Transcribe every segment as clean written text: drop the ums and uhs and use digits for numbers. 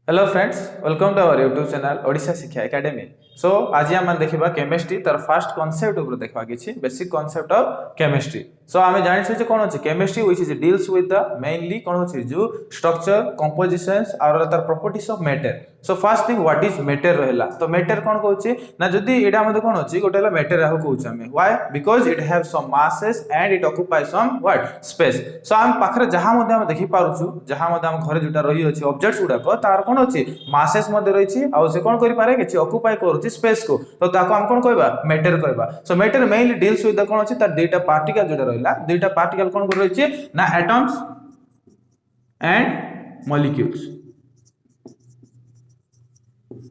Hello friends, welcome to our YouTube channel Odisha Shiksha academy. सो आज आम देखा केमिस्ट्री तार फर्स्ट कॉन्सेप्ट ऊपर देखा किसी बेसिक कॉन्सेप्ट ऑफ केमिस्ट्री। सो आम जानी कौन अच्छे chemistry which is deals with the mainly कौन अच्छे जो स्ट्रक्चर कंपोजिशंस और तार properties of matter. So first thing what is matter रहला तो मैटर कौन कहूँ ना जदि एटा मते कौन अछि गोटे हला मैटर आहो कहूँ आमे why because it have some masses and it occupy some what space. So आम पाखरे जहां मते हम देखि पारुछु जहां मते हम घरे जुटा रही अछि ऑब्जेक्ट्स गुडा को तार कौन अछि मासेस मध्ये रही आ से कौन करि पारे किछि ऑक्युपाई करूछि स्पेस को तो ताको हम कौन कहबा मैटर कहबा। सो matter mainly deals with the कौन अछि तार दुईटा पार्टिकल जोटा रहला दुईटा पार्टिकल कौन कर रही ना atoms and molecules.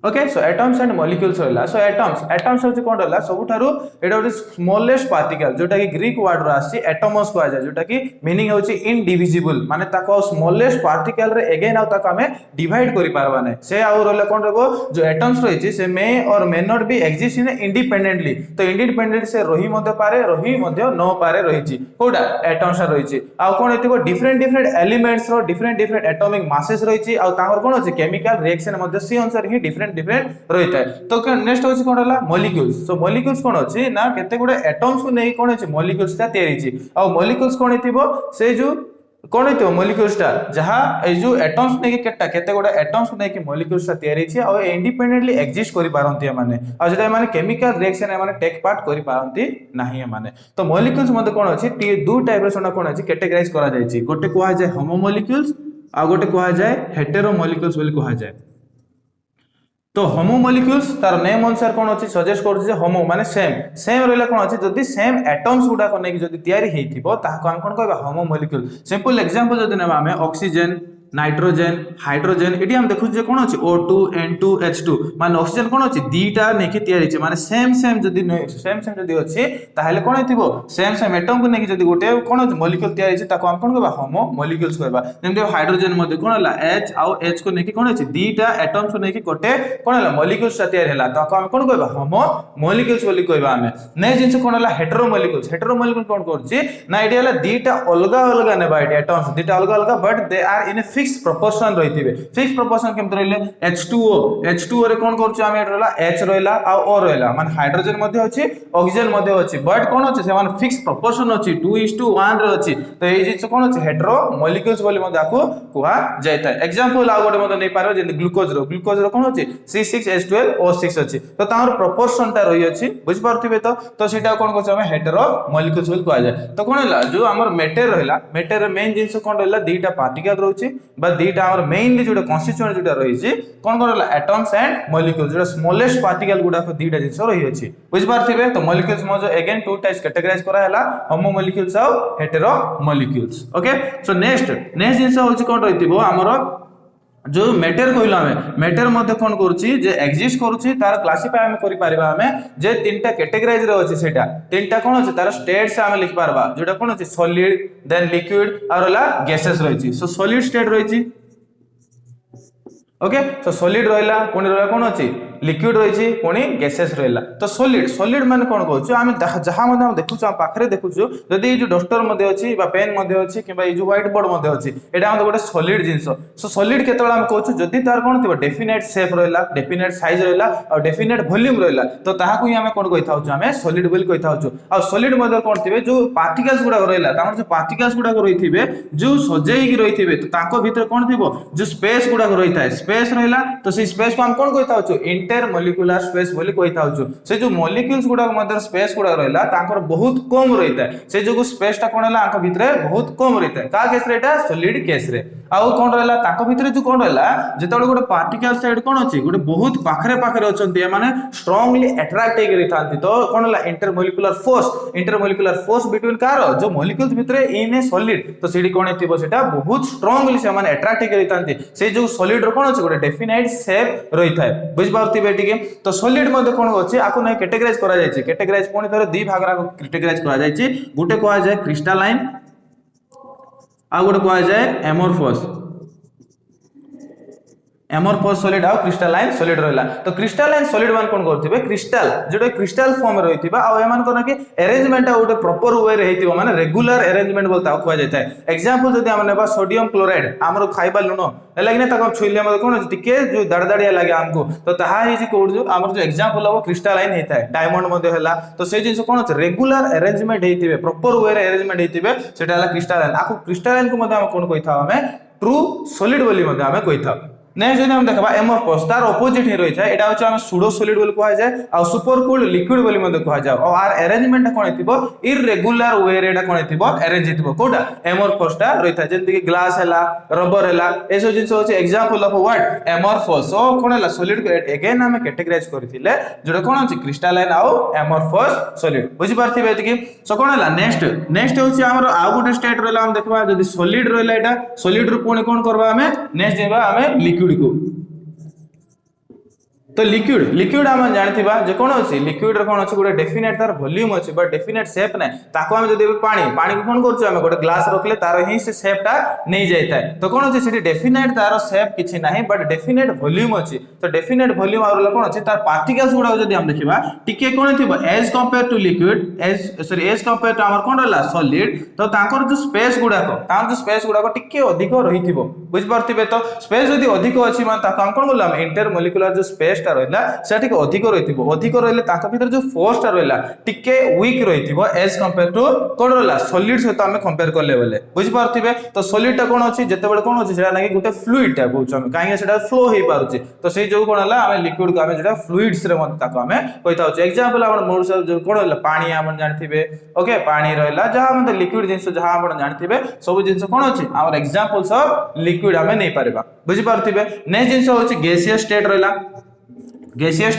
Okay so atoms and molecules रहला। सो एटम्स होची कोन रहला सबुठारु एटा होची स्मॉलेस्ट पार्टिकल जोटा कि ग्रीक वर्ड रो आसी एटमस को आजा जोटा कि मीनिंग होची इनडिविजिबल माने ताको स्मॉलेस्ट पार्टिकल रे अगेन आ ताको हमें डिवाइड करि पारबा नै से आ रहला कोन रहबो जो एटम्स रहिची से मे और may not be exist in independently तो इंडिपेंडेंट से रही मध्ये पारे रही मध्ये न पारे रहिची कोडा एटम्स रहिची आ कोन हेतिबो डिफरेंट एलिमेंट्स रो डिफरेंट एटॉमिक मासेस रहिची आ तांगर कोन होची केमिकल रिएक्शन मध्ये सी अनुसार ही डिफरेंट रही है। तो नेक्स्ट होची कोन हला मॉलिक्यूल्स। सो मॉलिक्यूल्स कोन अछि ना केते गुडे एटम्स को नै कोन अछि मॉलिक्यूल्स ता तयारी छि आ मॉलिक्यूल्स कोन हेतिबो से जो कोन हेतिबो मॉलिक्यूल्स ता जहां ए जो एटम्स नै के केते गुडे एटम्स नै के मॉलिक्यूल्स ता तयारी छि आ इंडिपेंडेंटली एग्जिस्ट करि पारंती माने आ जेटा माने केमिकल रिएक्शन माने टेक पार्ट करि पारंती नाही माने। तो मॉलिक्यूल्स मध्ये कोन अछि दो टाइप रे सोना कोन अछि कैटेगराइज करा जाय छि गोटे कोहा जाय होमो मॉलिक्यूल्स आ गोटे कोहा जाय हेटेरो मॉलिक्यूल्स बोली कोहा जाय। तो होमो मॉलिक्यूल्स तार नेम अनुसार कोन अछि सजेस्ट करू जे होमो माने सेम रहला कोन अछि जदी सेम एटम्स गुडा को नै जदी तयारी हेतिबो ताहा हम कोन कहबा होमो मॉलिक्यूल। सिंपल एग्जांपल जदी नेबा हमें ऑक्सीजन नाइट्रोजन हाइड्रोजन एटी हम देखु जे कोन अछि O2 N2 H2 माने ऑक्सीजन कोन अछि दीटा नेकी तयारी छै माने सेम जदी जदी अछि ताहेले कोन हेतिबो सेम एटम को नेकी जदी गोटे कोन अछि मॉलिक्यूल तयारी छै ताको हम कोन कहबा होमो मॉलिक्यूल्स कहबा। जेमते हाइड्रोजन मध्ये कोन हला H आ H को नेकी कोन अछि दीटा एटम्स को नेकी गोटे कोन हला मॉलिक्यूल्स तयारी हला ताको हम कोन कहबा होमो मॉलिक्यूल्स बोली कहबा। हमें नै जिंस कोन हला हेटेरो मॉलिक्यूल कोन करछि ना एटी हला दीटा अलगा नेबा एटी एटम्स दीटा अलगा but they are in fix proportion रहिथिबे। फिक्स प्रोपोर्शन केमत रहले H2O रे कोन करछु हम एट रहला H रहला आ O रहला माने हाइड्रोजन मध्ये अछि ऑक्सीजन मध्ये अछि बट कोन अछि से माने फिक्स प्रोपोर्शन अछि 2:1 रे अछि तो ए जिंस कोन अछि हेटेरो मॉलिक्यूल्स बोली मध्ये आको कुहा जायता। एग्जांपल आ गोटे मध्ये नै पारो जे ग्लूकोज रो कोन अछि C6H12O6 अछि तो तार प्रोपोर्शन ता रही अछि बुझ पारथिबे तो सेटा कोन कहछ हम हेटेरो मॉलिक्यूल्स बोली कहै जाय। तो कोन हला जो हमर मेटर रहला मेटर रे मेन जिंस कोन रहला दीटा पार्टिकल रहउछि बा दीटा हमर मेनली जोटा कॉन्स्टिट्यूएंट जोटा रही छि कोन करला एटम्स एंड मॉलिक्यूल्स जोटा स्मॉलेस्ट पार्टिकल गुडा को दीटा जिंस रही अछि बुझ पारथिबे। तो मॉलिक्यूल्स म जो अगेन टू टाइप्स कैटेगराइज करा हला होमो मॉलिक्यूल्स और hetero molecules. Okay so next जिंस होछि कोन रहितिबो हमर जो मैटर कहला हमें मैटर मध्ये कोन करूची जे एग्जिस्ट करूची तार क्लासिफाई हम करि पारिबा हमें जे तीनटा कैटेगराइज रे अछि सेटा तीनटा कोन अछि तार स्टेट से हम लिख पारबा जोटा कोन अछि सॉलिड देन लिक्विड और होला गैसेस रहिची। सो सॉलिड स्टेट रहिची ओके सो सॉलिड रहला पुनी रहला कोन अछि लिक्विड रहिची पुनी गैसेस रहला। तो सॉलिड माने कोन कहउछु हम जहां मध्ये हम देखुछु हम पाखरे देखुछु जदी जो डस्टर मध्ये अछि बा पेन मध्ये अछि किबा ई जो व्हाइट बोर्ड मध्ये अछि एटा हम गोटे सॉलिड जिंस। सो सॉलिड केतोला हम कहउछु जदी तार कोन थिबो डेफिनेट शेप रहला डेफिनेट साइज रहला और डेफिनेट वॉल्यूम रहला तो ताहा को ही हम कोन कहिथाउछु हमें सॉलिड बोल कहिथाउछु। और सॉलिड मध्ये कोन थिबे जो पार्टिकल्स गुडा रहला तार जो पार्टिकल्स गुडा रहिथिबे जो सजेई की रहिथिबे तो ताको भीतर कोन थिबो जो स्पेस गुडा रहिथाय स्पेस रहला तो से स्पेस को हम कोन कहिथाउछु इंटरमॉलिक्यूलर स्पेस बोली कहिथाउछु। से जो मॉलिक्यूल्स गुडा मध्य स्पेस गुडा रहला तांकर बहुत कम रहिथाय से जो स्पेस ता कोन हला आंक भितरे बहुत कम रहिथाय का केस रे एटा सॉलिड केस रे। आउ कोन रहला तांको भितरे जो कोन रहला जेतोले गोटे पार्टिकल साइड कोन अछि गोटे बहुत पाखरे अछंती माने स्ट्रांगली अट्रैक्ट हेकि रहिथांती तो कोन हला इंटरमॉलिक्यूलर फोर्स बिटवीन कार जो मॉलिक्यूल्स भितरे इन ए सॉलिड तो सेडी कोन हेतिबो सेटा बहुत स्ट्रांगली से माने अट्रैक्ट हेकि रहिथांती से जो सॉलिड रो कोन अछि गोटे डेफिनाइट शेप रहिथाय बुझ पारथिबे टिके। तो सॉलिड मध्ये कोन अछि आको नै कैटेगराइज करा जाय छै कैटेगराइज पुनी थरे दी भाग रा कैटेगराइज करा जाय छै गुटे कोआ जाय क्रिस्टलाइन आ गुटे कोआ जाय एमोर्फस। एमोर्फस सॉलिड आ क्रिस्टलाइन सॉलिड रहला। तो क्रिस्टलाइन सॉलिड मान कोन करथिबे क्रिस्टल जेटा क्रिस्टल फॉर्म रे होइतिबा आ एमान कोन कि अरेंजमेंट आउट प्रॉपर वे रे हेतिबा माने रेगुलर अरेंजमेंट बोलता कहै जाय एग्जांपल जदि हम नेबा सोडियम क्लोराइड हमरो खाइबा लुनो हेला कि ताको छुइले हम कोन टिके जो दड़दड़िया लागे हमको तो ताहा हे जे कोड जो हमर जो एग्जांपल हो क्रिस्टलाइन हेता डायमंड मध्ये हेला तो से जिंस कोन रेगुलर अरेंजमेंट हेतिबे प्रॉपर वे रे अरेंजमेंट हेतिबे सेटा हला क्रिस्टलाइन आको क्रिस्टलाइन को मध्ये हम कोन कहिथा हमें ट्रू सॉलिड बोली मध्ये हमें कहिथा। नेक्स्ट जदि हम देखबा एमोर्फस तार ऑपोजिट ही रही है एटा होचे हम सूडो सॉलिड बोली कहै जाय आ सुपर कूल्ड लिक्विड बोली मध्ये कहै जाय और आर अरेंजमेंट कोन हेतिबो इरेगुलर वे रे एटा कोन हेतिबो अरेंज हेतिबो कोटा एमोर्फस ता रही है जेंति कि ग्लास हैला रबर हैला एसो जिंस होचे एग्जांपल ऑफ व्हाट एमोर्फस ओ कोन हैला सॉलिड को अगेन हम कैटेगराइज करथिले जोटा कोन होचे क्रिस्टलाइन आ एमोर्फस सॉलिड बुझि पारथिबे एतिकी सो कोन हैला नेक्स्ट होचे हमर आ गुटे स्टेट रहला हम देखबा जदि सॉलिड रहला एटा सॉलिड रो पुणी कोन करबा हमें नेक्स्ट जेबा हमें लिक्विड को तो लिक्विड हम जानथिबा जे कोन अछि लिक्विड रे कोन अछि गोटे डेफिनेट तार वॉल्यूम अछि बट डेफिनेट शेप नै ताको हम जदि पानी को कोन करछु हम गोटे ग्लास रखले तार ही से शेप ता नै जायता तो कोन अछि सेठी डेफिनेट तार शेप किछि नाही बट डेफिनेट वॉल्यूम अछि तो डेफिनेट वॉल्यूम आरो कोन अछि तार पार्टिकल्स गुडा जदि हम देखिबा टिके कोन थिबो as compare to liquid as compare to हमर कोन रहला सॉलिड तो ताकर जो स्पेस गुडा को टिके अधिक रहिथिबो बुझ पारथिबे तो स्पेस जदि अधिक अछि मान ताको हम कोन बोलला इंटर मॉलिक्यूलर जो स्पेस रहला से टिके अधिक रहले ताका भीतर जो फोर्स टा रहला टिके वीक रहिथिबो एज कंपेयर टू कोन रहला सॉलिड सहित हम कंपेयर करले बोले बुझि पारथिबे तो सॉलिड टा कोन अछि जते बेले कोन अछि सेटा नाही गुटे फ्लूइड टा कहउछ हम काहे सेटा फ्लो हे पारुछि तो सेही जो कोन हला हम लिक्विड को हम जेटा फ्लूइड्स रे मत ताको हम कहिता छ एग्जांपल हमर मोर सब जो कोन हला पानी हम जानथिबे ओके पानी रहला जहा हम लिक्विड जिंस जहा हम जानथिबे सब जिंस कोन अछि हमर एग्जांपल्स ऑफ लिक्विड हम नै परबा बुझि पारथिबे नेक्स्ट जिंस होछि गैसियस स्टेट रहला गैसियस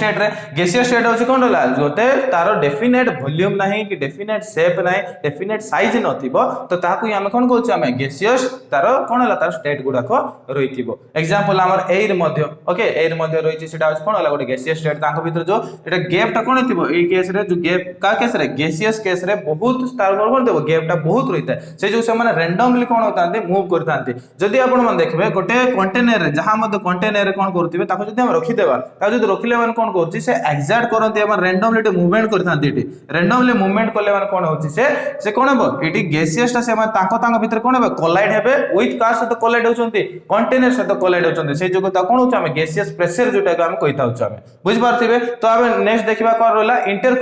स्टेट होछि कोन रहला जोते तारो डेफिनेट वॉल्यूम नाही कि डेफिनेट शेप नाही डेफिनेट साइज नथिबो तो ताकू हम कोन कहउछ हम गैसियस तारो कोन हला तार स्टेट गुडा को रहिथिबो एग्जांपल हमर एयर मध्य ओके एयर मध्य रहिछि सेटा होछि कोन हला गोटे गैसियस स्टेट ताको भीतर जो एटा गैप ता कोन थिबो ए केस रे जो गैप का केस रे गैसियस केस रे बहुत तार कोन देबो गैप ता बहुत रहिता से जो से माने रैंडमली कोन होतांती मूव करतांती जदी आपण मन देखबे गोटे कंटेनर रे जहां मध्य कंटेनर रे कोन करथिबे ताको जदी हम रखि देबा ता जदी रखिले मन कोन करछि से एक्सैक्ट करंती हम रैंडमली मूवमेंट करतांती इटी रैंडमली मूवमेंट करले मन कोन होछि से कोन हेबो इटी गैसियस ता से मन ताको भीतर कोन हेबो कोलाइड हेबे विथ कार से तो कोलाइड होचंती कंटेनर से तो कोलाइड होचंती से जो ता कोन होछ हम गैसियस प्रेशर जोटा को हम कहिता होछ हम बुझ पारथिबे तो हम नेक्स्ट देखिबा कोन रहला इंटर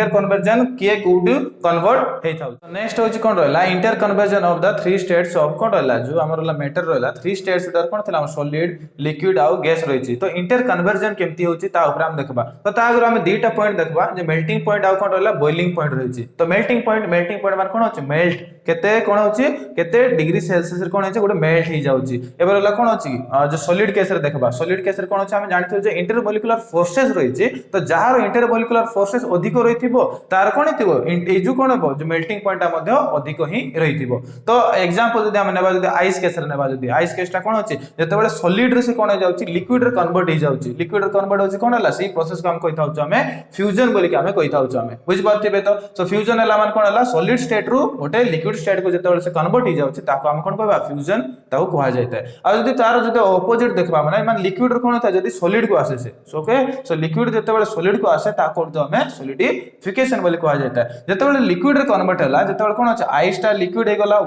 कन्वर्जन के कुड कन्वर्ट हेता होछ नेक्स्ट होछि कोन रहला inter conversion of the three states of cone रहला जो हमर रहला मैटर रहला थ्री स्टेट्स उधर कोन थला सॉलिड लिक्विड आ गैस रहिछि तो इंटर कन्वर्जन केमती होछि ता ऊपर हम देखबा तो ता अगर हम दीटा पॉइंट देखबा जे मेल्टिंग पॉइंट आ कोन रहला बॉइलिंग पॉइंट रहिछि तो मेल्टिंग पॉइंट माने कोन होछि मेल्ट केते कोन होछि केते डिग्री सेल्सियस रे कोन होछि गोटे मेल्ट हे जाउछि एबर रहला कोन होछि जो सॉलिड केस रे देखबा सॉलिड केस रे कोन होछि हम जानथि जे इंटर मॉलिक्यूलर फोर्सेस रहिछि तो जहार इंटर मॉलिक्यूलर फोर्सेस अधिक रहिथिबो तार कोन हेतिबो ए जो कोन हेबो जो मेल्टिंग पॉइंट आ मध्ये अधिक ही रहिथिबो तो एग्जांपल जदि हम नेबा जदि आइस केस रे नेबा जदि आइस केस ता कोन होछि जते बेले सॉलिड रे से कोन हे जाउछि लिक्विड रे कन्वर्ट हे जाउछि लिक्विड रे कन्वर्ट होछि कोन हला से प्रोसेस को हम कहिता होछ हमें फ्यूजन बोली के हमें कहिता होछ हमें बुझ पारथिबे तो सो फ्यूजन हला मान कोन हला सॉलिड स्टेट रु गोटे लिक्विड स्टेट को जते बेले से कन्वर्ट हे जाउछि ताको हम कोन कहबा फ्यूजन ताको कहवा जायता आ जदि तार जदि ऑपोजिट देखबा माने मान लिक्विड रे कोन होता जदि सॉलिड को आसे से ओके सो लिक्विड जते बेले सॉलिड को आसे ताको तो हमें सॉलिडिफिकेशन बोली कहवा जायता जते बेले लिक्विड रे कन्वर्ट हला जते बेले कोन होछ आइस ता लिक्विड हे गला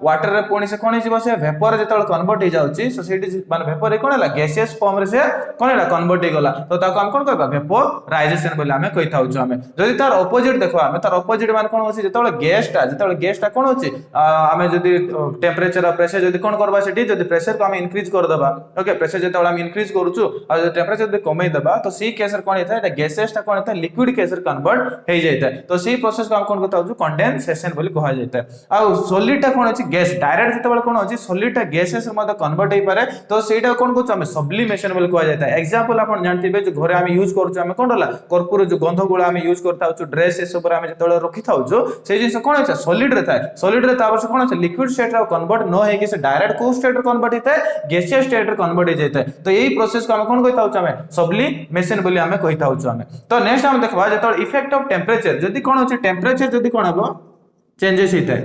वाटर रे पुणी से कोन हे जिवो से वेपर जते बेले कन्वर्ट हे जाउछि सो सेठी मान वेपर रे कोन हला गैसियस फॉर्म रे से कोन हला कन्वर्ट हे गला तो ताको हम कोन कहबा वेपोराइजेशन बोली हमें कहिता होछ हमें जदि तार ऑपोजिट देखबा हमें तार ऑपोजिट मान कोन होछि जते बेले गैस ता कोन होछि हमें जदि टेंपरेचर और प्रेशर जदि कोन करबा सेठी जदि प्रेशर को हम इंक्रीज कर देबा ओके प्रेशर जते बेले हम इंक्रीज करूछु और जदि टेंपरेचर जदि कमै देबा तो सी केस रे कोन हेता एटा गैसेस ता कोन हेता लिक्विड केस रे कन्वर्ट हे जायता तो सी प्रोसेस को हम कोन कहता होछु कंडेंसेशन बोली कहवा जायता आ सॉलिड ता कोन होछि गैस डायरेक्ट जते बेले कोन होछि सॉलिड ता गैसेस रे मध्ये कन्वर्ट हे पारे तो सेटा कोन कहछु हम सब्लिमेशन बोली कहवा जायता एग्जांपल आपण जानथिबे जो घरे हम यूज करूछु हम कोन रहला कर्पूर जो गंध गुला हम यूज करता होछु ड्रेस एस ऊपर हम जते रखि थाउछु से जिंस कोन होछ सॉलिड रे थाए सॉलिड रे तापर से कोन होछ लिक्विड स्टेट रे कन्वर्ट न हे कि से डायरेक्ट को स्टेट रे कन्वर्ट हेता गैसियस स्टेट रे कन्वर्ट हे जेता तो यही प्रोसेस को हम कोन कहता होछ हम सब्लिमेशन बोली हम कहता होछ हम तो नेक्स्ट हम देखबा जते इफेक्ट ऑफ टेंपरेचर जदी कोन होछ टेंपरेचर जदी कोन हबो चेंजेस हेता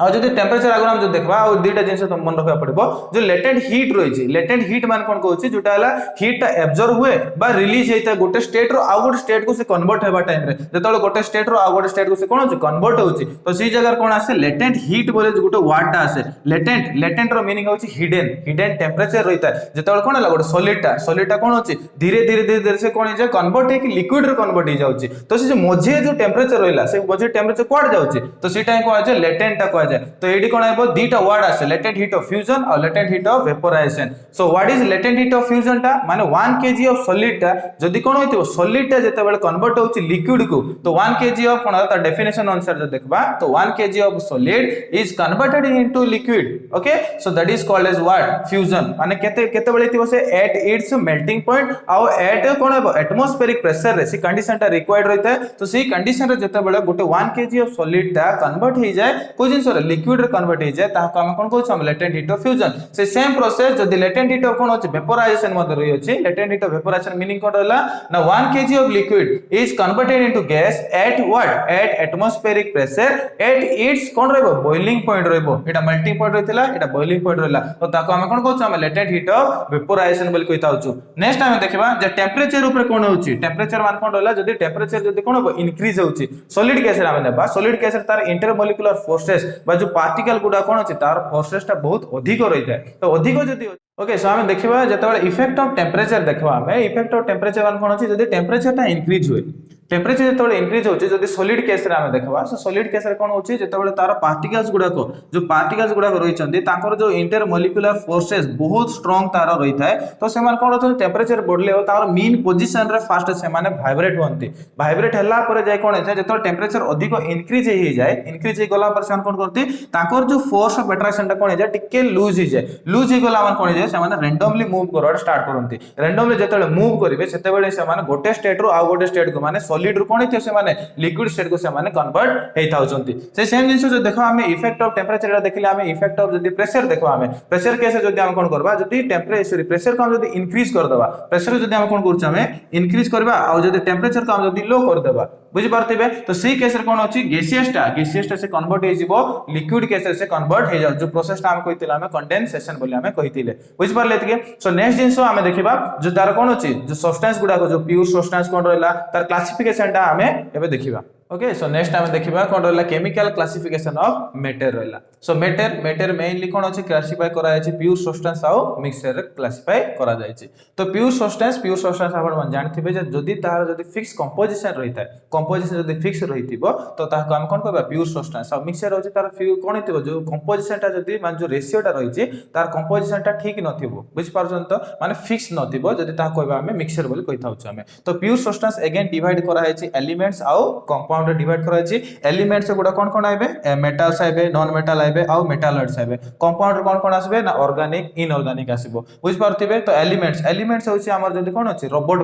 आ जदि टेम्परेचर आगु हम जो देखबा आ दुईटा जिंस तुम मन रखा पड़बो जो लेटेंट हीट रही लेटेंट हीट मान कोन कहउछि जोटा हला हीट ता एब्जॉर्ब हुए बा रिलीज हेता गोटे स्टेट रो आ गोटे स्टेट को से कन्वर्ट हेबा टाइम रे जेतले गोटे स्टेट रो आ गोटे स्टेट को से कोन होछि कन्वर्ट होछि तो सी जगह कोन आसे लेटेंट हीट बोले गोटे वर्ड ता आसे लेटेंट लेटेंट रो मीनिंग होछि हिडन हिडन टेम्परेचर रहिता जेतले कोन हला गोटे सॉलिड ता कोन होछि धीरे धीरे धीरे धीरे से कोन हे कन्वर्ट हे कि लिक्विड रो कन्वर्ट हे जाउछि तो से मझे जो टेम्परेचर रहिला से मझे टेम्परेचर क्वाड जाउछि तो सीटा को आजे लेटेंट ता को जाए तो एडी कोन आइबो दीटा वर्ड आसे लेटेंट हीट ऑफ फ्यूजन और latent heat of vaporisation so what is latent heat of fusion ता माने 1 केजी ऑफ सॉलिड ता जदी कोन होइतो सॉलिड ता जेते बेले कन्वर्ट होछि लिक्विड को तो 1 केजी ऑफ कोन ता डेफिनेशन अनुसार जो देखबा तो 1 KG of solid is converted into liquid okay so that is called as what fusion माने केते केते बेले थिबो से एट इट्स मेल्टिंग पॉइंट और एट कोन हेबो एटमॉस्फेरिक प्रेशर रे सी कंडीशन ता रिक्वायर्ड रहता है तो सी कंडीशन रे जेते बेले गोटे 1 केजी ऑफ सॉलिड ता कन्वर्ट हो जाए कोइ जिंस रे लिक्विड रे कन्वर्ट हो जाए ताको हम कोन कहू हम लेटेंट हीट ऑफ फ्यूजन से सेम प्रोसेस जदी लेटेंट हीट ऑफ कोन होछि वेपोराइजेशन मध्ये रही अछि latent heat of vaporization meaning कोन रहला ना 1 KG of liquid is converted into gas at what at atmospheric pressure at its कोन रहबो बॉइलिंग पॉइंट रहबो एटा मेल्टिंग पॉइंट रहितला एटा बॉइलिंग पॉइंट रहला तो ताको हम कोन कहू हम लेटेंट हीट ऑफ वेपोराइजेशन बोल कहिता होछु नेक्स्ट हम देखबा जे टेम्परेचर ऊपर कोन होछि टेम्परेचर मान कोन रहला जदी टेम्परेचर जदी कोन हो इंक्रीज होछि सॉलिड केस रे हम नेबा सॉलिड केस रे तार इंटरमोलिकुलर फोर्सेस बा जो पार्टिकल गुडा कोन होछि तार फोर्सेस ता बहुत अधिक रहिता है तो अधिक जदी ओके सो हम देखिबा जेतबे इफेक्ट ऑफ टेम्परेचर देखबा हम इफेक्ट ऑफ टेम्परेचर मान कोन होछि जदी टेम्परेचर ता इंक्रीज होय टेम्परेचर जेतबे इंक्रीज होछि जदी सॉलिड केस रे हम देखबा सो सॉलिड केस रे कोन होछि जेतबे तार पार्टिकल्स गुडा को जो पार्टिकल्स गुडा रहि छथि ताकर जो इंटरमोलिकुलर फोर्सेस बहुत स्ट्रांग तार रहि थाए तो से मान कोन होछि टेम्परेचर बढ़ले हो तार मीन पोजीशन रे फास्ट से माने वाइब्रेट होंती वाइब्रेट हला पर जाय कोन होछि जेतबे टेम्परेचर अधिक इंक्रीज हे जाय इंक्रीज हे गला पर से कोन करती ताकर जो फोर्स ऑफ अट्रैक्शन ता कोन हे जाय टिके लूज हे जाय लूज हे गला मान कोन हे जाय से माने रैंडमली मूव करवा स्टार्ट करंती रैंडमली जेतबे मूव करिवे सेतेबेले से माने गोटे स्टेट रो आ गोटे स्टेट को माने सॉलिड रो कोन हे से माने लिक्विड स्टेट को से माने कन्वर्ट हे थाउचंती से सेम जिंस जो देखो हमें इफेक्ट ऑफ टेम्परेचर देखिले हमें इफेक्ट ऑफ जदी प्रेशर देखो हमें प्रेशर केस जदी हम कोन करबा जदी टेम्परेचर प्रेशर को हम जदी इंक्रीज कर देबा प्रेशर जदी हम कोन करछ हमें इंक्रीज करबा आ जदी टेम्परेचर को हम जदी लो कर देबा बुझि पारथिबे तो सी केस रे कोन होछि गैसियस टा से कन्वर्ट हे जिवो लिक्विड केस से कन्वर्ट हे जा जो प्रोसेस टा हम कहितिला हमें कंडेंसेशन बोली हमें कहितिले बुझि पारले एतके सो नेक्स्ट जिंस हमें देखिबा जो तार कोन होछि जो सब्सटेंस गुडा को जो प्योर सब्सटेंस कोन रहला तार क्लासिफिकेशन टा हमें एबे देखिबा ओके सो नेक्स्ट टाइम देखिबा कोन रहला केमिकल क्लासिफिकेशन ऑफ मैटर रहला सो मैटर मेनली कोन अछि क्लासिफाई करा जाय छि प्योर सब्सटेंस आ मिक्सचर रे क्लासिफाई करा जाय छि तो प्योर सब्सटेंस आपण मन जानथिबे जे जदी तार जदी फिक्स कंपोजिशन रहिता कंपोजिशन जदी फिक्स रहितिबो तो ताको हम कोन कहबा प्योर सब्सटेंस आ मिक्सचर होछि तार कोन हितिबो जो कंपोजिशन टा जदी मान जो रेशियो टा रहि छि तार कंपोजिशन टा ठीक नथिबो बुझ पारछन तो माने फिक्स नथिबो जदी ता कहबा हमें मिक्सचर बोली कहिथाउ छि हमें तो प्योर सब्सटेंस अगेन डिवाइड करा जाय छि एलिमेंट्स आ कंपाउंड डिवाइड करा छि एलिमेंट्स गुडा कोन कोन आइबे मेटल्स आइबे नॉन मेटल आइबे आ मेटालॉइड्स आइबे कंपाउंड कोन कोन आसबे ना ऑर्गेनिक इनऑर्गेनिक आसीबो बुझ पारथिबे तो एलिमेंट्स होछि हमर जदी कोन अछि Robert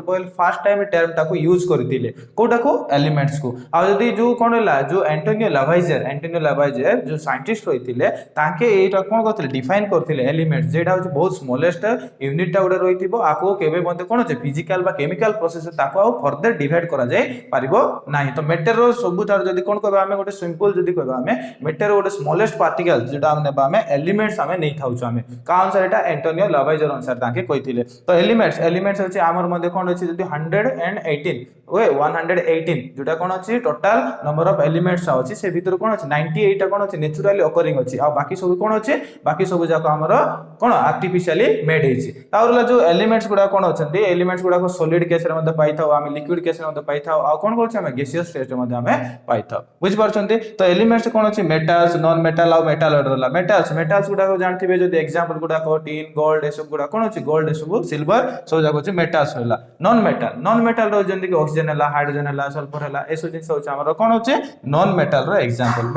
Boyle first time term टाको यूज करथिले कोटा को एलिमेंट्स को आ जदी जो कोन हला जो एंटोनियो लावाइजर जो साइंटिस्ट होइथिले ताके एटा कोन करथिले डिफाइन करथिले एलिमेंट्स जेटा होछि बहुत स्मॉलेस्ट यूनिट टा उडे रहिथिबो आको केबे मध्ये कोन अछि फिजिकल बा केमिकल प्रोसेस ताको फर्दर डिवाइड करा जाय पारिबो नाही तो मेटर रो सबुतार जदी कोन कहबा हमें गोटे सिंपल जदी कहबा हमें मेटर गोटे स्मॉलेस्ट पार्टिकल जेटा हम नेबा हमें एलिमेंट्स हमें नै थाउछ हमें का आंसर एटा एंटोनियो लावाइजर आंसर ताके कहिथिले तो एलिमेंट्स होछि हमर मध्ये कोन होछि जदी 118 ओए 118 जोटा कोन अछि टोटल नंबर ऑफ एलिमेंट्स अछि से भीतर कोन अछि 98 टा कोन अछि नेचुरली अकरिंग अछि आ बाकी सब कोन अछि बाकी सब जाको हमर कोन आर्टिफिशियली मेड हेछि तारला जो एलिमेंट्स गुडा कोन अछंती एलिमेंट्स गुडा को सॉलिड केस रे मध्ये पाइथाउ हम लिक्विड केस रे मध्ये पाइथाउ आ कोन करछ हम गैसियस स्टेट मध्ये हमें पाइथाउ बुझ पारछंती तो एलिमेंट्स कोन अछि मेटल्स नॉन मेटल आ मेटालॉइड रहला मेटल्स गुडा को जानथिबे जदी एग्जांपल गुडा को टिन गोल्ड ए सब गुडा कोन अछि गोल्ड ए सब सिल्वर सब जाको अछि मेटल्स रहला नॉन मेटल रो जंदी के ऑक्सीजन हला हाइड्रोजन हला सल्फर हला ए सब जिंस होछि हमर कोन अछि नॉन मेटल रो एग्जांपल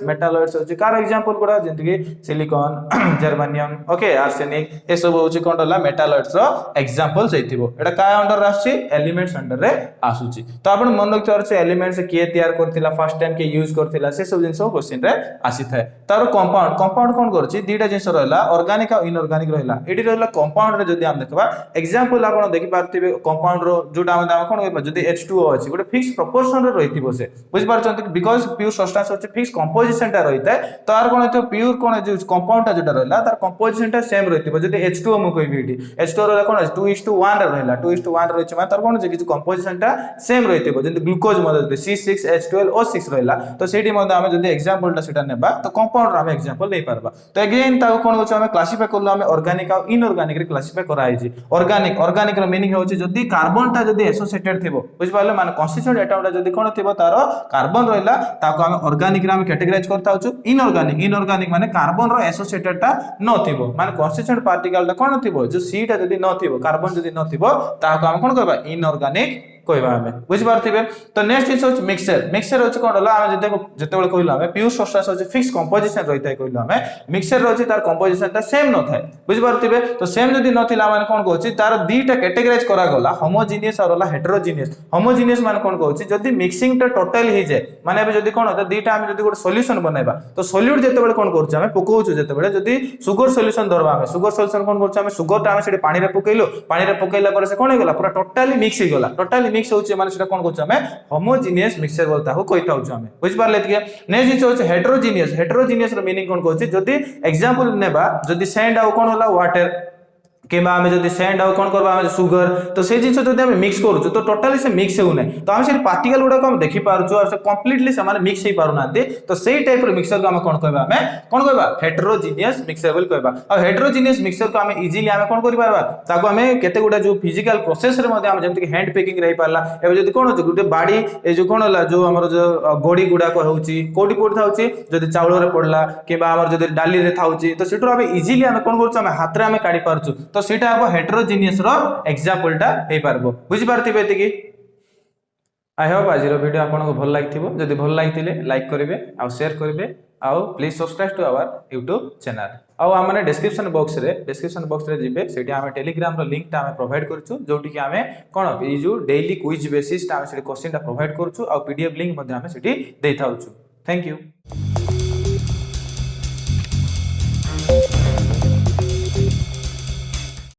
मेटालॉइड्स होछि कार एग्जांपल गुडा जंदी के सिलिकॉन जर्मेनियम ओके आर्सेनिक ए सब होछि कोन रहला मेटालॉइड्स रो एग्जांपल सहितिबो एटा काय अंडर आछि एलिमेंट्स अंडर रे आसुछि तो आपण मन रखि छै एलिमेंट्स के तैयार करथिला फर्स्ट टाइम के यूज करथिला से सब जिंस क्वेश्चन रे आसी थाए तार कंपाउंड कोन करछि दीटा जिंस रहला ऑर्गेनिक आ इनऑर्गेनिक रहला एडी रहला कंपाउंड रे जदी हम देखबा एग्जांपल आपण देखि पारथिबे कंपाउंड रो जोटा हम कोन कहबा जदी जदि H2O अछि गोटे फिक्स प्रोपोर्शन रे रहिथिबो से बुझि पारछंती बिकॉज़ प्योर सब्सटेंस होछि फिक्स कंपोजिशन टा रहिता है तो आर कोन हेतु प्योर कोन जो कंपाउंड टा जेटा रहला तार कंपोजिशन टा सेम रहिथिबो जदि H2O मु कहबी एठी H2O रे कोन 2:1 रे रहला 2:1 रहिछ मा तार कोन जे कि कंपोजिशन टा सेम रहिथिबो जदि ग्लूकोज मदद C6H12O6 रहला तो सेठी मदद हम जदि एग्जांपल टा सेटा नेबा तो कंपाउंड रा हम एग्जांपल नै परबा तो अगेन ता कोन होछ हम क्लासिफाई करलो हम ऑर्गेनिक आ इनऑर्गेनिक रे क्लासिफाई कराई छी ऑर्गेनिक रो मीनिंग होछि जदि कार्बन टा जदि एसोसिएटेड थिबो बुझ पाले माने कन्स्टिट्यूएंट एटम टा जदि कोन थिबो तारो कार्बन रहला ताको हम ऑर्गेनिक रे हम कैटेगराइज करता होछु इनऑर्गेनिक माने कार्बन रो एसोसिएटेड टा न थिबो माने कन्स्टिट्यूएंट पार्टिकल टा कोन थिबो जो सी टा जदि न थिबो कार्बन जदि न थिबो ताको हम कोन कहबा इनऑर्गेनिक कहबा हमें बुझ पारथिबे तो नेक्स्ट इज होछ मिक्सचर होछ कोन होला हम जते बेले कहलो हम प्योर सब्सटेंस होछ फिक्स कंपोजिशन रहितै कहलो हम मिक्सचर होछ तार कंपोजिशन ता सेम न थाए बुझ पारथिबे तो सेम जदि न थिला माने कोन कहछि तार दीटा कैटेगराइज करा गला होमोजेनियस और होला हेटेरोजेनियस माने कोन कहछि जदि मिक्सिंग ता टोटल ही जे माने अब जदि कोन होता दीटा हम जदि गोटे सॉल्यूशन बनाइबा तो सॉल्यूट जते बेले कोन करछु हम पकोउछु जते बेले जदि शुगर सॉल्यूशन धरबा हम शुगर सॉल्यूशन कोन करछु हम शुगर ता हम सेठी पानी रे पकैला पर से कोन हे गला पूरा टोटली मिक्स हे गला टोटली मिक्स होचे माने सेटा कोन कहछु हम होमोजेनियस मिक्सचर बोलता हो कहिता होछु हम बुझ पारले के नेक्स्ट इज होचे हेटेरोजेनियस रो मीनिंग कोन कहछि जदि एग्जांपल नेबा जदि सैंड आ कोन होला वाटर केबा हम जदि सैंड आ कोन करबा हम शुगर तो से जिंस जदि हम मिक्स करूछु तो टोटली से मिक्स हेउ नै तो हम से पार्टिकल गुडा को हम देखि पारछु और से कंप्लीटली से माने मिक्स हे पारु नाते तो सेही टाइप रो मिक्सचर को हम कोन कहबा हेटेरोजेनियस मिक्सचर बोल कहबा और हेटेरोजेनियस मिक्सचर को हम इजीली हम कोन करि पारबा ताको हम केते गुडा जो फिजिकल प्रोसेस रे मध्ये हम जेमति कि हैंड पेकिंग रहि पारला एबे जदि कोन होछ गुडे बाडी ए जो कोन होला जो हमर जो गोडी गुडा को होउची कोडी कोड थाउची जदि चावल रे पडला केबा हमर जदि डाली रे थाउची तो सेटरो हम इजीली हम कोन करछु हम हाथ रे हम काढी पारछु तो सेटा अब हेटेरोजेनियस रो एग्जांपल टा हे पारबो बुझि पारथिबे एतिकी आई होप आज रो वीडियो आपन को भल लागिथिबो जदि भल लागिथिले लाइक करिवे आ शेयर करिवे आ please subscribe to our YouTube channel आ हमने डिस्क्रिप्शन बॉक्स रे जिबे सेठी हम टेलीग्राम रो लिंक ता हम प्रोवाइड करछु जोटी कि हमें कोन ई जो डेली क्विज बेसिस ता हम सेठी क्वेश्चन ता प्रोवाइड करछु आ PDF लिंक मध्ये हम सेठी देथाउछु थैंक यू।